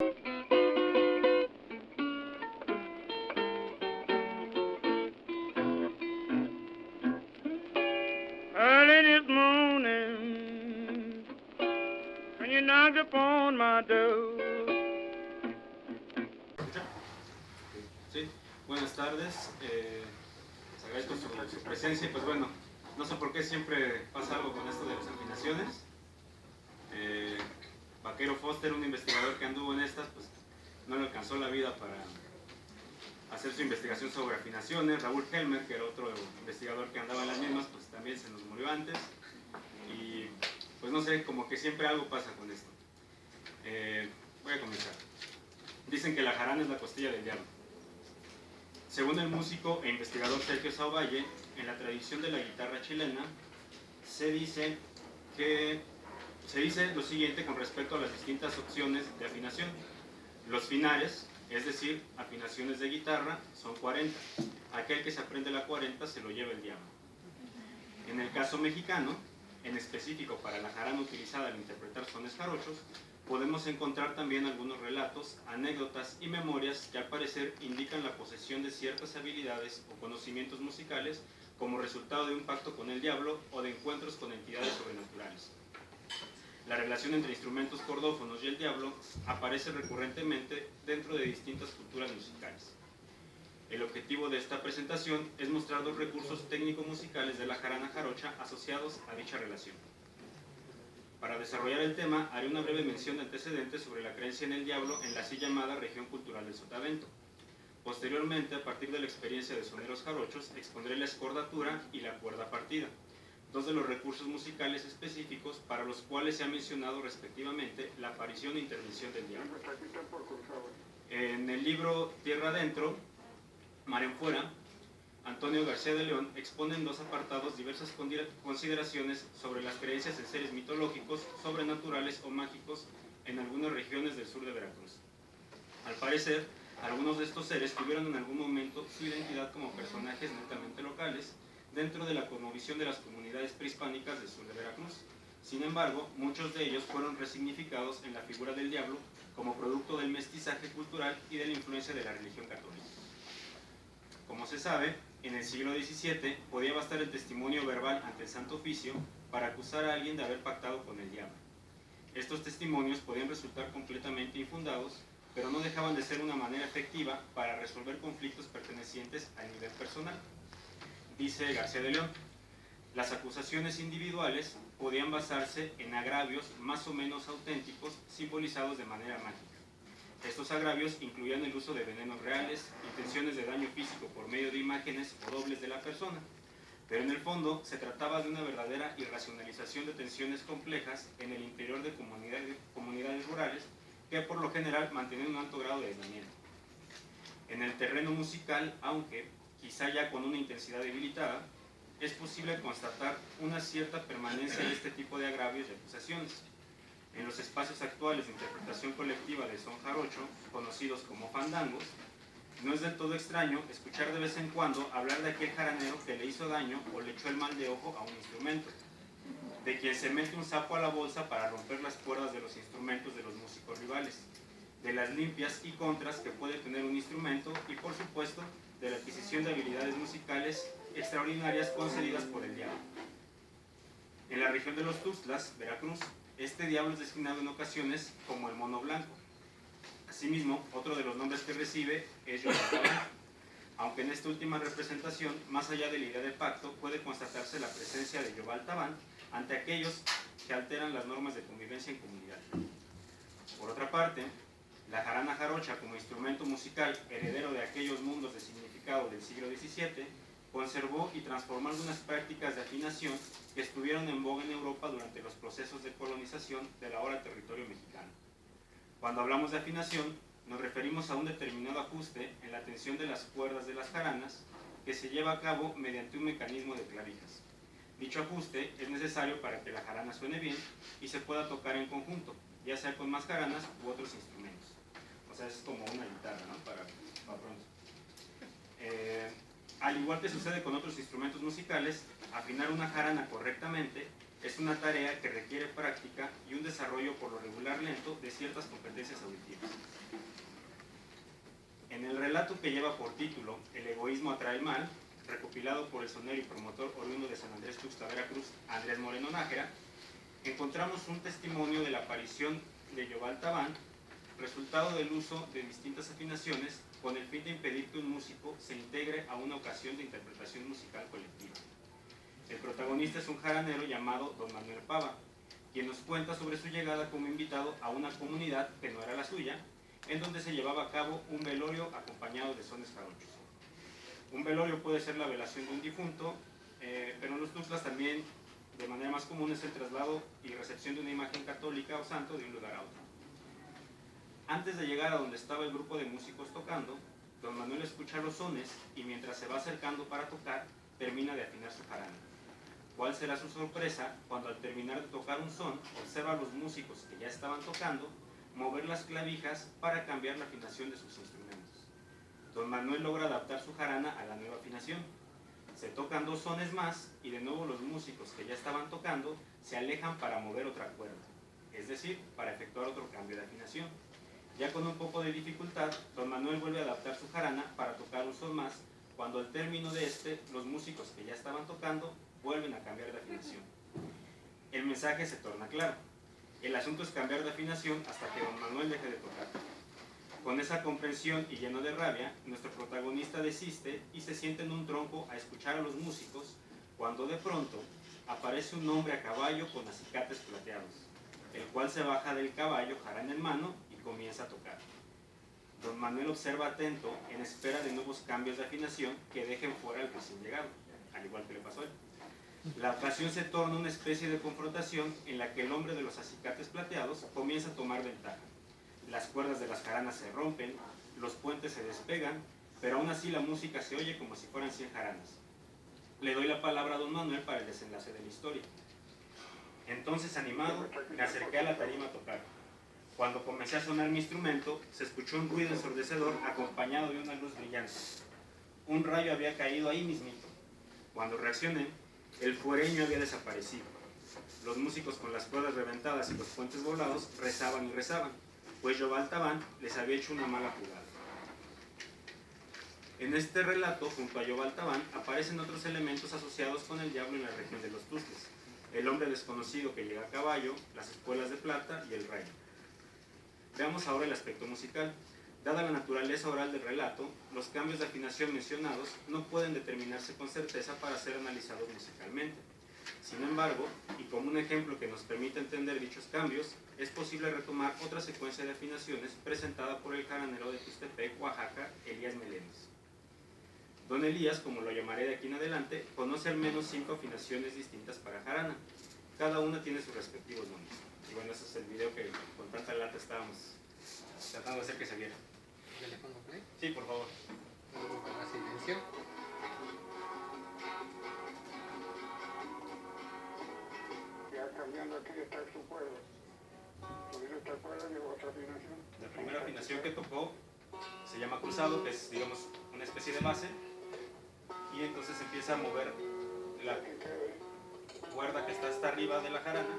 Early this morning, when you knocked upon my door. Sí, buenas tardes. Les agradezco su presencia y pues bueno, no sé por qué siempre pasa algo con esto de las afinaciones. Vaquero Foster, un investigador que anduvo en estas, pues no le alcanzó la vida para hacer su investigación sobre afinaciones. Raúl Helmer, que era otro investigador que andaba en las mismas, pues también se nos murió antes. Y pues no sé, como que siempre algo pasa con esto. Voy a comenzar. Dicen que la jarana es la costilla del diablo. Según el músico e investigador Sergio Sauvalle, en la tradición de la guitarra chilena, se dice lo siguiente con respecto a las distintas opciones de afinación. Los finares, es decir, afinaciones de guitarra, son 40. Aquel que se aprende la 40 se lo lleva el diablo. En el caso mexicano, en específico para la jarana utilizada al interpretar sones jarochos, podemos encontrar también algunos relatos, anécdotas y memorias que al parecer indican la posesión de ciertas habilidades o conocimientos musicales como resultado de un pacto con el diablo o de encuentros con entidades sobrenaturales. La relación entre instrumentos cordófonos y el diablo aparece recurrentemente dentro de distintas culturas musicales. El objetivo de esta presentación es mostrar los recursos técnico-musicales de la jarana jarocha asociados a dicha relación. Para desarrollar el tema, haré una breve mención de antecedentes sobre la creencia en el diablo en la así llamada región cultural del Sotavento. Posteriormente, a partir de la experiencia de soneros jarochos, expondré la escordatura y la cuerda partida, dos de los recursos musicales específicos para los cuales se ha mencionado respectivamente la aparición e intervención del diablo. En el libro Tierra Adentro, Mar en Fuera, Antonio García de León expone en dos apartados diversas consideraciones sobre las creencias en seres mitológicos, sobrenaturales o mágicos en algunas regiones del sur de Veracruz. Al parecer, algunos de estos seres tuvieron en algún momento su identidad como personajes netamente locales dentro de la cosmovisión de las comunidades prehispánicas del sur de Veracruz. Sin embargo, muchos de ellos fueron resignificados en la figura del diablo como producto del mestizaje cultural y de la influencia de la religión católica. Como se sabe, en el siglo XVII podía bastar el testimonio verbal ante el Santo Oficio para acusar a alguien de haber pactado con el diablo. Estos testimonios podían resultar completamente infundados, pero no dejaban de ser una manera efectiva para resolver conflictos pertenecientes al nivel personal. Dice García de León, las acusaciones individuales podían basarse en agravios más o menos auténticos simbolizados de manera mágica. Estos agravios incluían el uso de venenos reales, intenciones de daño físico por medio de imágenes o dobles de la persona, pero en el fondo se trataba de una verdadera irracionalización de tensiones complejas en el interior de comunidades rurales que por lo general mantenían un alto grado de aislamiento. En el terreno musical, aunque quizá ya con una intensidad debilitada, es posible constatar una cierta permanencia de este tipo de agravios y acusaciones. En los espacios actuales de interpretación colectiva del son jarocho, conocidos como fandangos, no es del todo extraño escuchar de vez en cuando hablar de aquel jaranero que le hizo daño o le echó el mal de ojo a un instrumento, de quien se mete un sapo a la bolsa para romper las cuerdas de los instrumentos de los músicos rivales, de las limpias y contras que puede tener un instrumento y, por supuesto, de la adquisición de habilidades musicales extraordinarias concedidas por el diablo. En la región de los Tuxtlas, Veracruz, este diablo es designado en ocasiones como el mono blanco. Asimismo, otro de los nombres que recibe es Yobal Tabán, aunque en esta última representación, más allá de la idea de pacto, puede constatarse la presencia de Yobal Tabán ante aquellos que alteran las normas de convivencia en comunidad. Por otra parte, la jarana jarocha como instrumento musical heredero de aquellos mundos de significado del siglo XVII, conservó y transformó algunas prácticas de afinación que estuvieron en boga en Europa durante los procesos de colonización del ahora territorio mexicano. Cuando hablamos de afinación, nos referimos a un determinado ajuste en la tensión de las cuerdas de las jaranas que se lleva a cabo mediante un mecanismo de clavijas. Dicho ajuste es necesario para que la jarana suene bien y se pueda tocar en conjunto, ya sea con más jaranas u otros instrumentos. O sea, es como una guitarra, ¿no? Para pronto. Al igual que sucede con otros instrumentos musicales, afinar una jarana correctamente Es una tarea que requiere práctica y un desarrollo por lo regular lento de ciertas competencias auditivas. En el relato que lleva por título El egoísmo atrae el mal, recopilado por el sonero y promotor oriundo de San Andrés Tuxtla, Veracruz, Andrés Moreno Nájera, encontramos un testimonio de la aparición de Yobal Tabán, resultado del uso de distintas afinaciones con el fin de impedir que un músico se integre a una ocasión de interpretación musical colectiva. El protagonista es un jaranero llamado Don Manuel Pava, quien nos cuenta sobre su llegada como invitado a una comunidad que no era la suya, en donde se llevaba a cabo un velorio acompañado de sones jarochos. Un velorio puede ser la velación de un difunto, pero en los Tuxtlas también de manera más común es el traslado y recepción de una imagen católica o santo de un lugar a otro. Antes de llegar a donde estaba el grupo de músicos tocando, Don Manuel escucha los sones y mientras se va acercando para tocar, termina de afinar su jarana. ¿Cuál será su sorpresa cuando al terminar de tocar un son, observa a los músicos que ya estaban tocando mover las clavijas para cambiar la afinación de sus instrumentos? Don Manuel logra adaptar su jarana a la nueva afinación. Se tocan 2 sones más y de nuevo los músicos que ya estaban tocando se alejan para mover otra cuerda, es decir, para efectuar otro cambio de afinación. Ya con un poco de dificultad, Don Manuel vuelve a adaptar su jarana para tocar un son más, cuando al término de este, los músicos que ya estaban tocando vuelven a cambiar de afinación. El mensaje se torna claro. El asunto es cambiar de afinación hasta que Don Manuel deje de tocar. Con esa comprensión y lleno de rabia, nuestro protagonista desiste y se sienta en un tronco a escuchar a los músicos, cuando de pronto aparece un hombre a caballo con acicates plateados, el cual se baja del caballo, jarana en mano, y comienza a tocar. Don Manuel observa atento en espera de nuevos cambios de afinación que dejen fuera al recién llegado, al igual que le pasó a él. La ocasión se torna una especie de confrontación en la que el hombre de los acicates plateados comienza a tomar ventaja. Las cuerdas de las jaranas se rompen, los puentes se despegan, pero aún así la música se oye como si fueran 100 jaranas. Le doy la palabra a Don Manuel para el desenlace de la historia. Entonces, animado, me acerqué a la tarima a tocar. Cuando comencé a sonar mi instrumento, se escuchó un ruido ensordecedor acompañado de una luz brillante. Un rayo había caído ahí mismito. Cuando reaccioné, el fuereño había desaparecido. Los músicos con las cuerdas reventadas y los puentes volados rezaban y rezaban, pues Yobal Tabán les había hecho una mala jugada. En este relato, junto a Yobal Tabán, aparecen otros elementos asociados con el diablo en la región de los Tuxtlas: el hombre desconocido que llega a caballo, las espuelas de plata y el rayo. Veamos ahora el aspecto musical. Dada la naturaleza oral del relato, los cambios de afinación mencionados no pueden determinarse con certeza para ser analizados musicalmente. Sin embargo, y como un ejemplo que nos permite entender dichos cambios, es posible retomar otra secuencia de afinaciones presentada por el jaranero de Tuxtepec, Oaxaca, Elías Melenes. Don Elías, como lo llamaré de aquí en adelante, conoce al menos 5 afinaciones distintas para jarana. Cada una tiene sus respectivos nombres. Y bueno, ese es el video que con tanta lata estábamos tratando de hacer que se viera. ¿Ya le pongo play? Sí, por favor. Luego con la silencio. Ya cambiando aquí está su cuerda. Subir esta cuerda y otra afinación. La primera afinación que tocó se llama cruzado, que es, digamos, una especie de base. Y entonces empieza a mover la cuerda que está hasta arriba de la jarana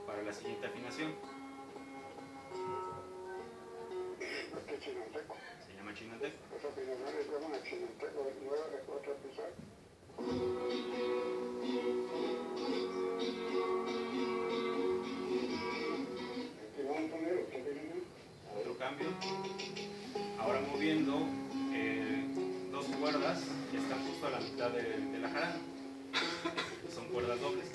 para la siguiente afinación. Este chinanteco. Se llama chinanteco. Esa afinación le llaman el chinanteco, nueva de 4 pisar. Aquí vamos a poner otra afinación. Otro cambio. Ahora moviendo 2 cuerdas que están justo a la mitad de la jarana. Son cuerdas dobles.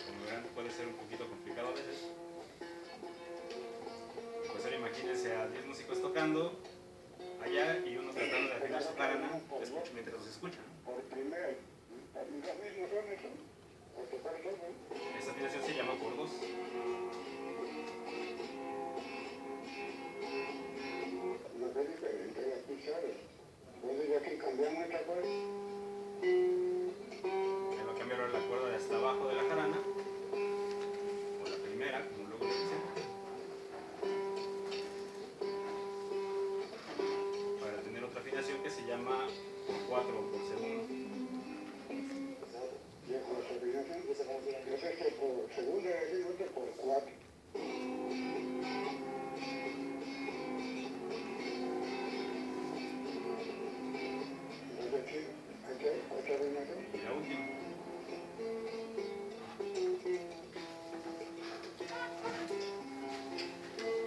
Como verán, puede ser un poquito complicado a veces. Pues ahora imagínense a 10 músicos tocando allá y uno tratando de afinar su jarana mientras los escuchan. Por primera, los mismos son eso, por tocar solo. Esta afinación se llama por 2. No es diferente las pisadas. Entonces aquí cambiamos esta cuerda. Se va a cambiar ahora la cuerda de 4 por segundo. Y con las afinaciones, es esto por segundo y otro por 4. Entonces aquí, otra afinación. Y la última.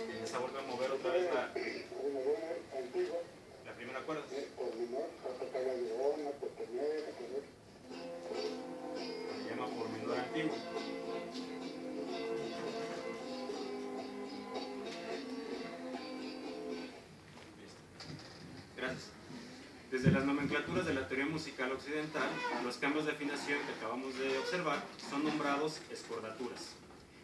En esa vuelve a mover otra vez la primera cuerda. Por menor, hasta que la leona, por tener, Se llama por menor antiguo. Gracias. Desde las nomenclaturas de la teoría musical occidental, los cambios de afinación que acabamos de observar son nombrados escordaturas.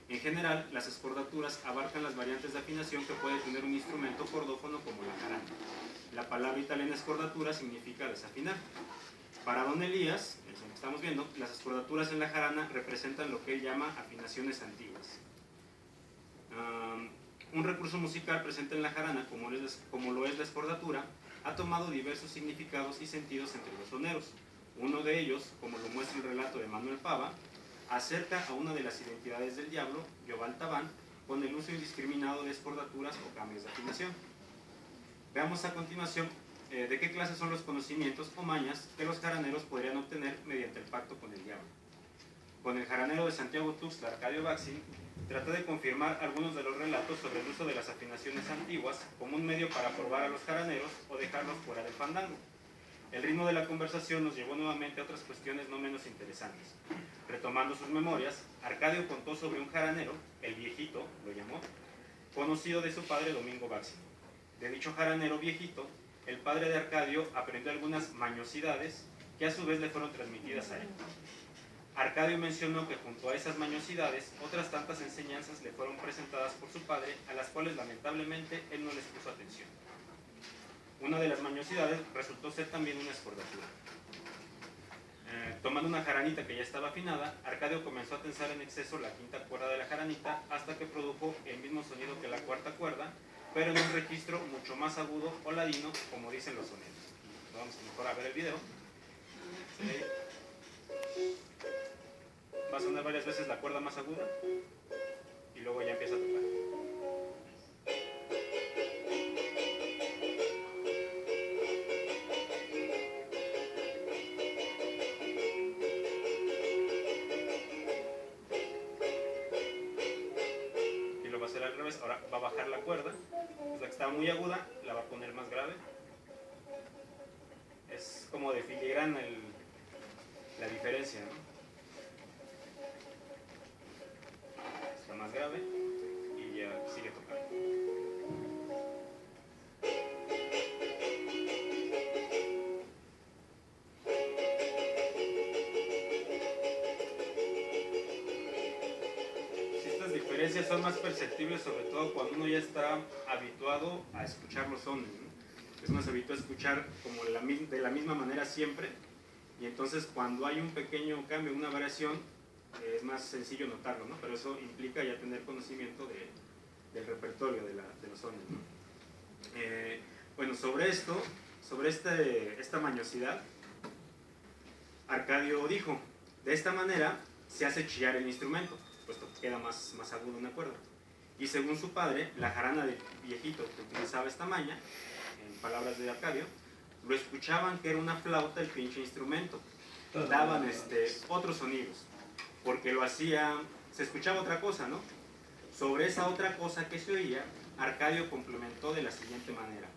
En general, las escordaturas abarcan las variantes de afinación que puede tener un instrumento cordófono como la jarana. La palabra italiana escordatura significa desafinar. Para don Elías, el que estamos viendo, las escordaturas en la jarana representan lo que él llama afinaciones antiguas. Un recurso musical presente en la jarana, como lo es la escordatura, ha tomado diversos significados y sentidos entre los soneros. Uno de ellos, como lo muestra el relato de Manuel Pava, acerca a una de las identidades del diablo, Yobal Tabán, con el uso indiscriminado de escordaturas o cambios de afinación. Veamos a continuación de qué clase son los conocimientos o mañas que los jaraneros podrían obtener mediante el pacto con el diablo. Con el jaranero de Santiago Tuxtla, Arcadio Baxi, trató de confirmar algunos de los relatos sobre el uso de las afinaciones antiguas como un medio para probar a los jaraneros o dejarlos fuera del fandango. El ritmo de la conversación nos llevó nuevamente a otras cuestiones no menos interesantes. Retomando sus memorias, Arcadio contó sobre un jaranero, el viejito, lo llamó, conocido de su padre Domingo Baxi. De dicho jaranero viejito, el padre de Arcadio aprendió algunas mañosidades que a su vez le fueron transmitidas a él. Arcadio mencionó que junto a esas mañosidades, otras tantas enseñanzas le fueron presentadas por su padre, a las cuales lamentablemente él no les puso atención. Una de las mañosidades resultó ser también una escordatura. Tomando una jaranita que ya estaba afinada, Arcadio comenzó a tensar en exceso la quinta cuerda de la jaranita hasta que produjo el mismo sonido que la cuarta cuerda, pero en un registro mucho más agudo o ladino, como dicen los soneros. Vamos mejor a ver el video. Va a sonar varias veces la cuerda más aguda y luego ya empieza a tocar. Y lo va a hacer al revés. Ahora va a bajar la cuerda. La que estaba muy aguda la va a poner más grave. Es como de filigrana la diferencia, ¿no? Está más grave y ya sigue tocando. Estas diferencias son más perceptibles, sobre todo cuando uno ya está habituado a escuchar los sones, ¿no? Uno se habitúa a escuchar como de la misma manera siempre, y entonces cuando hay un pequeño cambio, una variación, es más sencillo notarlo, ¿no? Pero eso implica ya tener conocimiento del repertorio de los sones, ¿no? Bueno, sobre esto, sobre esta mañosidad, Arcadio dijo: de esta manera se hace chillar el instrumento, puesto que queda más agudo una cuerda. Y según su padre, la jarana del viejito que utilizaba esta maña, en palabras de Arcadio, lo escuchaban que era una flauta el pinche instrumento. Daban otros sonidos, porque lo hacía, se escuchaba otra cosa, ¿no? Sobre esa otra cosa que se oía, Arcadio complementó de la siguiente manera: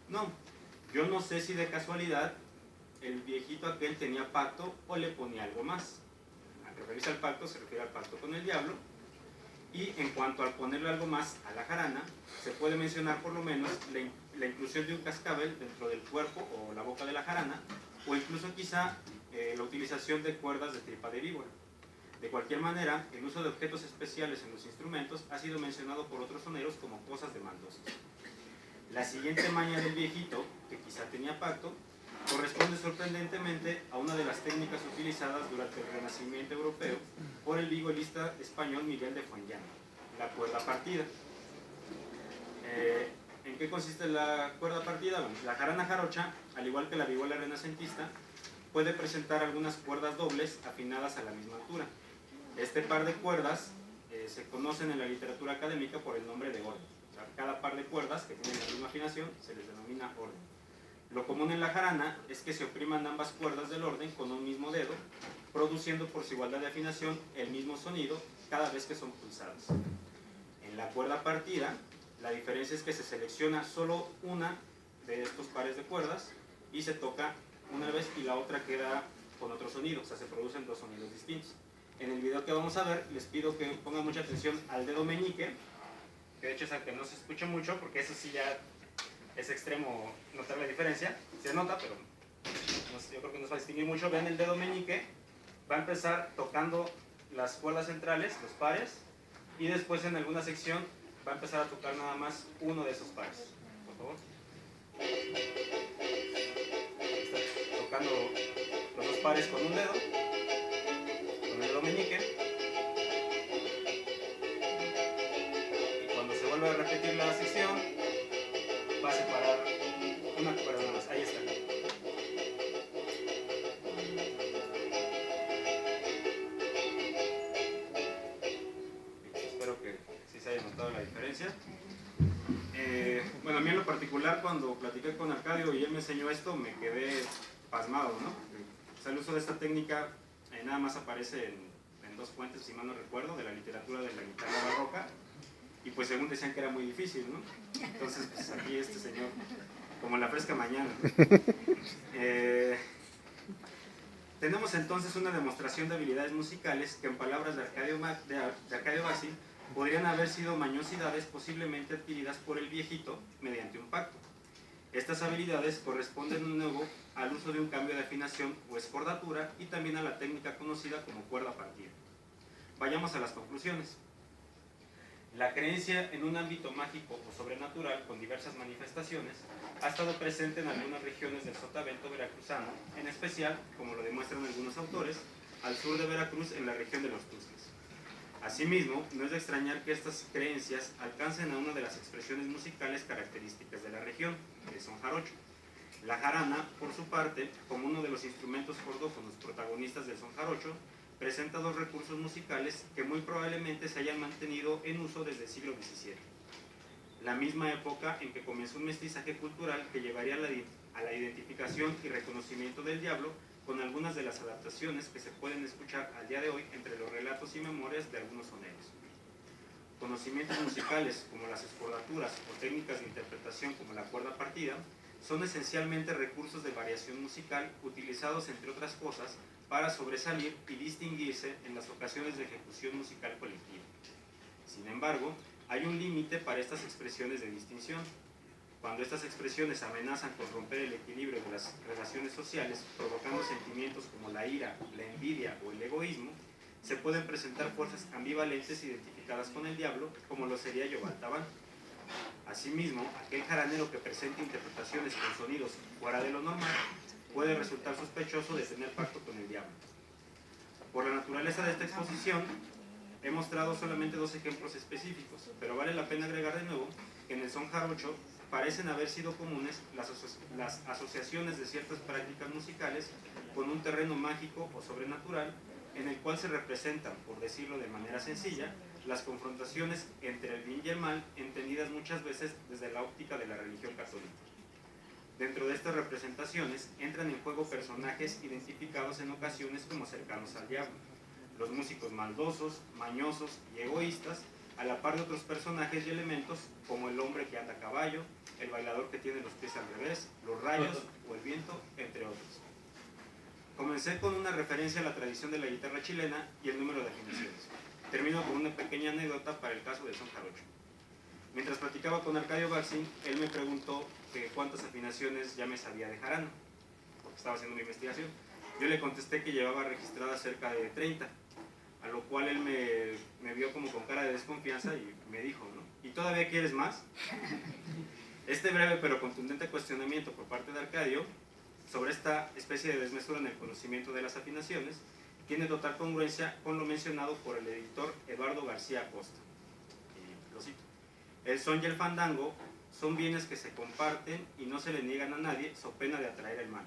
no, yo no sé si de casualidad el viejito aquel tenía pacto o le ponía algo más. Al referirse al pacto se refiere al pacto con el diablo. Y en cuanto al ponerle algo más a la jarana, se puede mencionar por lo menos la inclusión de un cascabel dentro del cuerpo o la boca de la jarana, o incluso quizá la utilización de cuerdas de tripa de víbora. De cualquier manera, el uso de objetos especiales en los instrumentos ha sido mencionado por otros soneros como cosas de maldosos. La siguiente maña del viejito, que quizá tenía pacto, corresponde sorprendentemente a una de las técnicas utilizadas durante el Renacimiento europeo por el violista español Miguel de Fuenllana, la cuerda partida. ¿En qué consiste la cuerda partida? Bueno, la jarana jarocha, al igual que la vihuela renacentista, puede presentar algunas cuerdas dobles afinadas a la misma altura. Este par de cuerdas se conocen en la literatura académica por el nombre de orden. O sea, cada par de cuerdas que tienen la misma afinación se les denomina orden. Lo común en la jarana es que se opriman ambas cuerdas del orden con un mismo dedo, produciendo por su igualdad de afinación el mismo sonido cada vez que son pulsadas. En la cuerda partida, la diferencia es que se selecciona solo una de estos pares de cuerdas y se toca una vez y la otra queda con otro sonido, o sea, se producen dos sonidos distintos. En el video que vamos a ver, les pido que pongan mucha atención al dedo meñique, que de hecho es al que no se escucha mucho, porque eso sí ya es extremo notar la diferencia. Se nota, pero no sé, yo creo que no se va a distinguir mucho. Vean el dedo meñique, va a empezar tocando las cuerdas centrales, los pares, y después en alguna sección va a empezar a tocar nada más uno de esos pares. Por favor. Está tocando los dos pares con un dedo, con el dedo meñique, y cuando se vuelve a repetir la sección va a separar una cuerda nada más. Ahí está. Espero que sí se haya notado la diferencia. Bueno, a mí en lo particular, cuando platiqué con Arcadio y él me enseñó esto, me quedé pasmado, ¿no? O sea, el uso de esta técnica nada más aparece en dos fuentes, si mal no recuerdo, de la literatura de la guitarra barroca, y pues según decían que era muy difícil, ¿no? Entonces, pues aquí este señor, como en la fresca mañana. Tenemos entonces una demostración de habilidades musicales que, en palabras de Arcadio Bassi, podrían haber sido mañosidades posiblemente adquiridas por el viejito mediante un pacto. Estas habilidades corresponden de nuevo al uso de un cambio de afinación o escordatura y también a la técnica conocida como cuerda partida. Vayamos a las conclusiones. La creencia en un ámbito mágico o sobrenatural con diversas manifestaciones ha estado presente en algunas regiones del sotavento veracruzano, en especial, como lo demuestran algunos autores, al sur de Veracruz en la región de los Tuxtlas. Asimismo, no es de extrañar que estas creencias alcancen a una de las expresiones musicales características de la región, que son jarocho. La jarana, por su parte, como uno de los instrumentos cordófonos protagonistas del son jarocho, presenta dos recursos musicales que muy probablemente se hayan mantenido en uso desde el siglo XVII. La misma época en que comenzó un mestizaje cultural que llevaría a la identificación y reconocimiento del diablo, con algunas de las adaptaciones que se pueden escuchar al día de hoy entre los relatos y memorias de algunos soneros. Conocimientos musicales como las escordaturas o técnicas de interpretación como la cuerda partida son esencialmente recursos de variación musical utilizados, entre otras cosas, para sobresalir y distinguirse en las ocasiones de ejecución musical colectiva. Sin embargo, hay un límite para estas expresiones de distinción. Cuando estas expresiones amenazan con romper el equilibrio de las relaciones sociales, provocando sentimientos como la ira, la envidia o el egoísmo, se pueden presentar fuerzas ambivalentes identificadas con el diablo, como lo sería Yobal Tabán. Asimismo, aquel jaranero que presente interpretaciones con sonidos fuera de lo normal puede resultar sospechoso de tener pacto con el diablo. Por la naturaleza de esta exposición, he mostrado solamente dos ejemplos específicos, pero vale la pena agregar de nuevo que en el son jarocho parecen haber sido comunes las asociaciones de ciertas prácticas musicales con un terreno mágico o sobrenatural, en el cual se representan, por decirlo de manera sencilla, las confrontaciones entre el bien y el mal, entendidas muchas veces desde la óptica de la religión católica. Dentro de estas representaciones entran en juego personajes identificados en ocasiones como cercanos al diablo, los músicos maldosos, mañosos y egoístas, a la par de otros personajes y elementos como el hombre que anda a caballo, el bailador que tiene los pies al revés, los rayos o el viento, entre otros. Comencé con una referencia a la tradición de la guitarra chilena y el número de afinaciones. Termino con una pequeña anécdota para el caso del son jarocho. Mientras platicaba con Arcadio Bassi, él me preguntó que cuántas afinaciones ya me sabía de jarana, porque estaba haciendo mi investigación. Yo le contesté que llevaba registradas cerca de 30, a lo cual él me vio como con cara de desconfianza y me dijo, ¿no? ¿Y todavía quieres más? Este breve pero contundente cuestionamiento por parte de Arcadio sobre esta especie de desmesura en el conocimiento de las afinaciones tiene total congruencia con lo mencionado por el editor Eduardo García Acosta. Y lo cito: el son y el fandango son bienes que se comparten y no se le niegan a nadie, so pena de atraer el mal.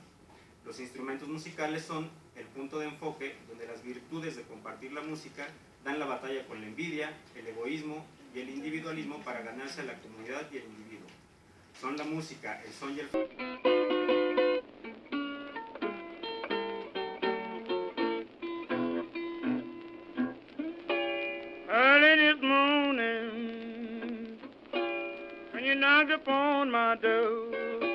Los instrumentos musicales son el punto de enfoque donde las virtudes de compartir la música dan la batalla con la envidia, el egoísmo y el individualismo para ganarse a la comunidad y el individuo. Son la música, el son y el... Early this morning, when you knocked upon my door,